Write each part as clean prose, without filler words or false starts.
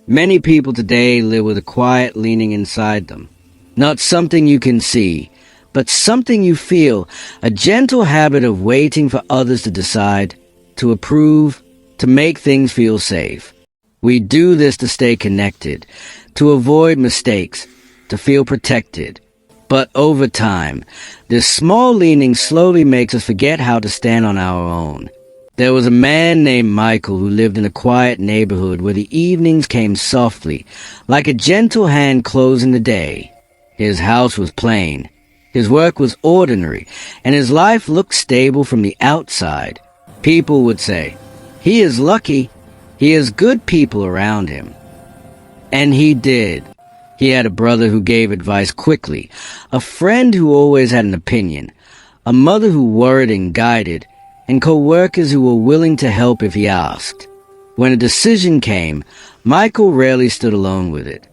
Many people today live with a quiet leaning inside them. Not something you can see, but something you feel, a gentle habit of waiting for others to decide, to approve, to make things feel safe. We do this to stay connected, to avoid mistakes, to feel protected. But over time, this small leaning slowly makes us forget how to stand on our own. There was a man named Michael who lived in a quiet neighborhood where the evenings came softly, like a gentle hand closing the day. His house was plain, his work was ordinary, and his life looked stable from the outside. People would say, "He is lucky. He has good people around him." And he did. He had a brother who gave advice quickly, a friend who always had an opinion, a mother who worried and guided, and co-workers who were willing to help if he asked. When a decision came, Michael rarely stood alone with it.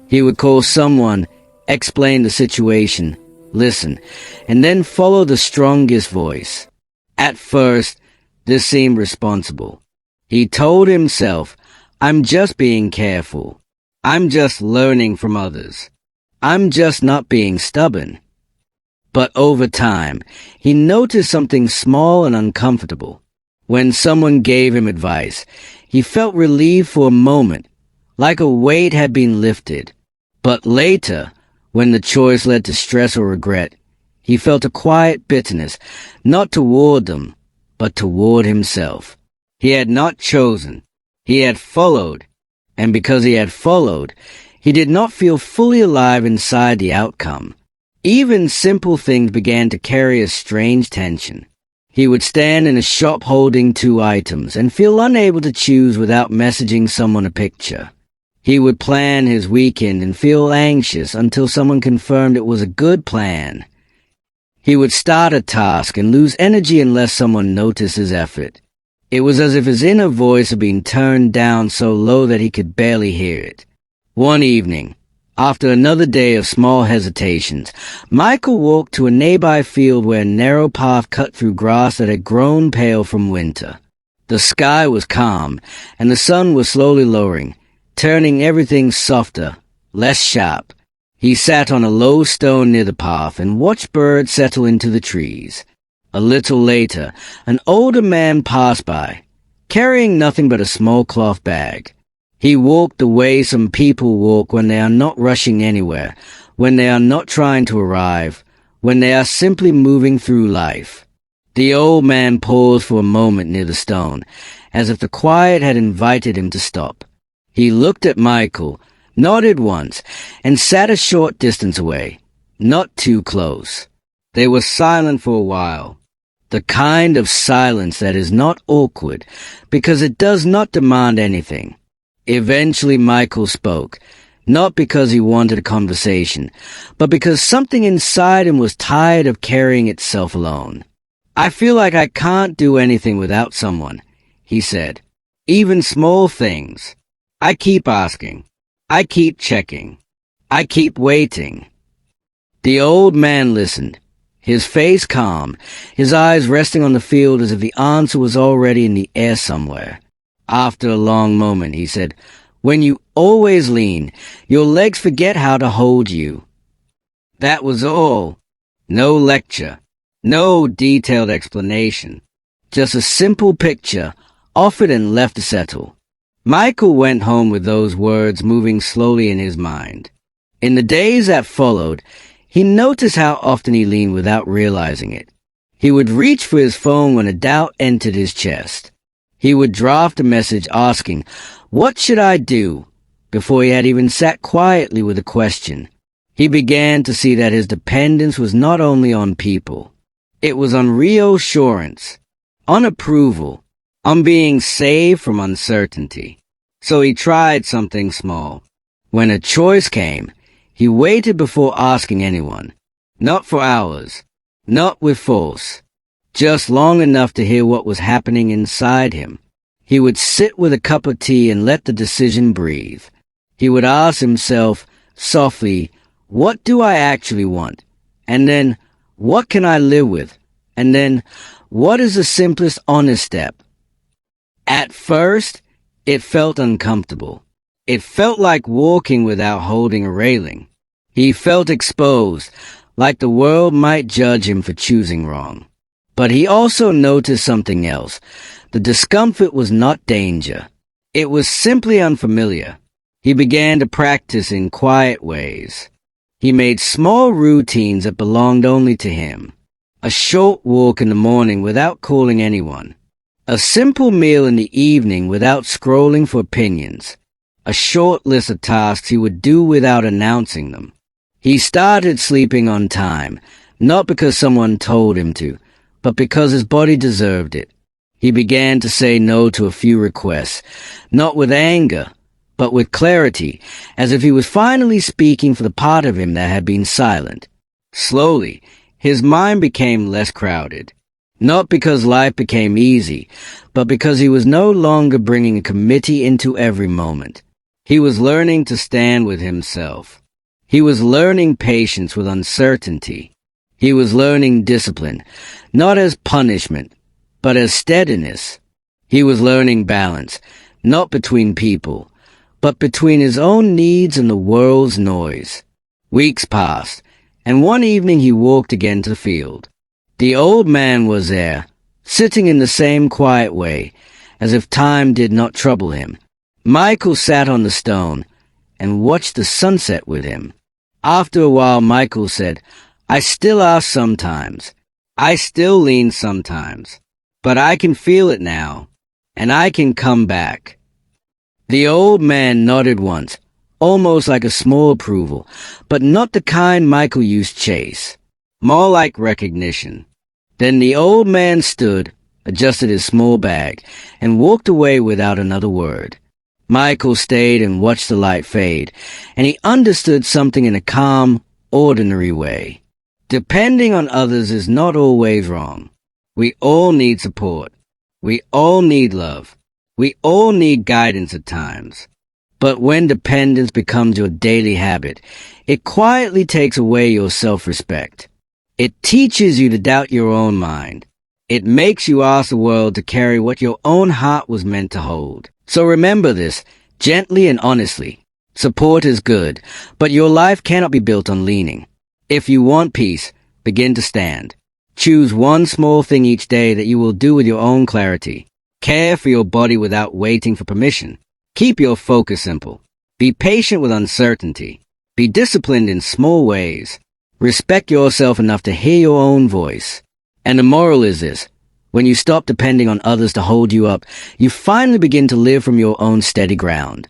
He would call someone, explain the situation, listen, and then follow the strongest voice. At first, this seemed responsible. He told himself, "I'm just being careful. I'm just learning from others. I'm just not being stubborn." But over time, he noticed something small and uncomfortable. When someone gave him advice, he felt relieved for a moment, like a weight had been lifted. But later, when the choice led to stress or regret, he felt a quiet bitterness, not toward them, but toward himself. He had not chosen. He had followed. And because he had followed, he did not feel fully alive inside the outcome. Even simple things began to carry a strange tension. He would stand in a shop holding 2 items and feel unable to choose without messaging someone a picture. He would plan his weekend and feel anxious until someone confirmed it was a good plan. He would start a task and lose energy unless someone noticed his effort. It was as if his inner voice had been turned down so low that he could barely hear it. One evening, after another day of small hesitations, Michael walked to a nearby field where a narrow path cut through grass that had grown pale from winter. The sky was calm, and the sun was slowly lowering, turning everything softer, less sharp. He sat on a low stone near the path and watched birds settle into the trees. A little later, an older man passed by, carrying nothing but a small cloth bag. He walked the way some people walk when they are not rushing anywhere, when they are not trying to arrive, when they are simply moving through life. The old man paused for a moment near the stone, as if the quiet had invited him to stop. He looked at Michael, nodded once, and sat a short distance away, not too close. They were silent for a while. The kind of silence that is not awkward, because it does not demand anything. Eventually Michael spoke, not because he wanted a conversation, but because something inside him was tired of carrying itself alone. "I feel like I can't do anything without someone," he said. "Even small things. I keep asking. I keep checking. I keep waiting." The old man listened, his face calm, his eyes resting on the field as if the answer was already in the air somewhere. After a long moment, he said, "When you always lean, your legs forget how to hold you." That was all. No lecture, no detailed explanation, just a simple picture, offered and left to settle. Michael went home with those words moving slowly in his mind. In the days that followed, he noticed how often he leaned without realizing it. He would reach for his phone when a doubt entered his chest. He would draft a message asking, "What should I do?" before he had even sat quietly with a question. He began to see that his dependence was not only on people. It was on reassurance, on approval, on being saved from uncertainty. So he tried something small. When a choice came, he waited before asking anyone. Not for hours, not with force, just long enough to hear what was happening inside him. He would sit with a cup of tea and let the decision breathe. He would ask himself softly, "What do I actually want?" And then, "What can I live with?" And then, "What is the simplest honest step?" At first, it felt uncomfortable. It felt like walking without holding a railing. He felt exposed, like the world might judge him for choosing wrong. But he also noticed something else. The discomfort was not danger. It was simply unfamiliar. He began to practice in quiet ways. He made small routines that belonged only to him. A short walk in the morning without calling anyone. A simple meal in the evening without scrolling for opinions. A short list of tasks he would do without announcing them. He started sleeping on time, not because someone told him to, but because his body deserved it. He began to say no to a few requests, not with anger, but with clarity, as if he was finally speaking for the part of him that had been silent. Slowly, his mind became less crowded, not because life became easy, but because he was no longer bringing a committee into every moment. He was learning to stand with himself. He was learning patience with uncertainty. He was learning discipline, not as punishment, but as steadiness. He was learning balance, not between people, but between his own needs and the world's noise. Weeks passed, and one evening he walked again to the field. The old man was there, sitting in the same quiet way, as if time did not trouble him. Michael sat on the stone and watched the sunset with him. After a while, Michael said, "I still ask sometimes. I still lean sometimes. But I can feel it now, and I can come back." The old man nodded once, almost like a small approval, but not the kind Michael used to chase. More like recognition. Then the old man stood, adjusted his small bag, and walked away without another word. Michael stayed and watched the light fade, and he understood something in a calm, ordinary way. Depending on others is not always wrong. We all need support. We all need love. We all need guidance at times. But when dependence becomes your daily habit, it quietly takes away your self-respect. It teaches you to doubt your own mind. It makes you ask the world to carry what your own heart was meant to hold. So remember this, gently and honestly. Support is good, but your life cannot be built on leaning. If you want peace, begin to stand. Choose one small thing each day that you will do with your own clarity. Care for your body without waiting for permission. Keep your focus simple. Be patient with uncertainty. Be disciplined in small ways. Respect yourself enough to hear your own voice. And the moral is this: when you stop depending on others to hold you up, you finally begin to live from your own steady ground.